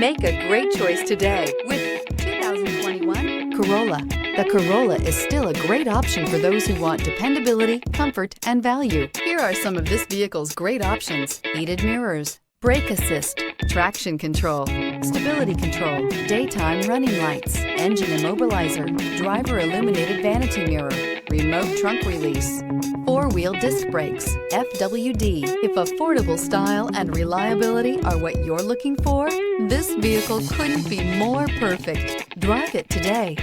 Make a great choice today with 2021 Corolla. The Corolla is still a great option for those who want dependability, comfort, and value. Here are some of this vehicle's great options: heated mirrors, brake assist, traction control, stability control, daytime running lights, engine immobilizer, driver illuminated vanity mirror, remote trunk release, four-wheel disc brakes, FWD. If affordable style and reliability are what you're looking for, this vehicle couldn't be more perfect. Drive it today.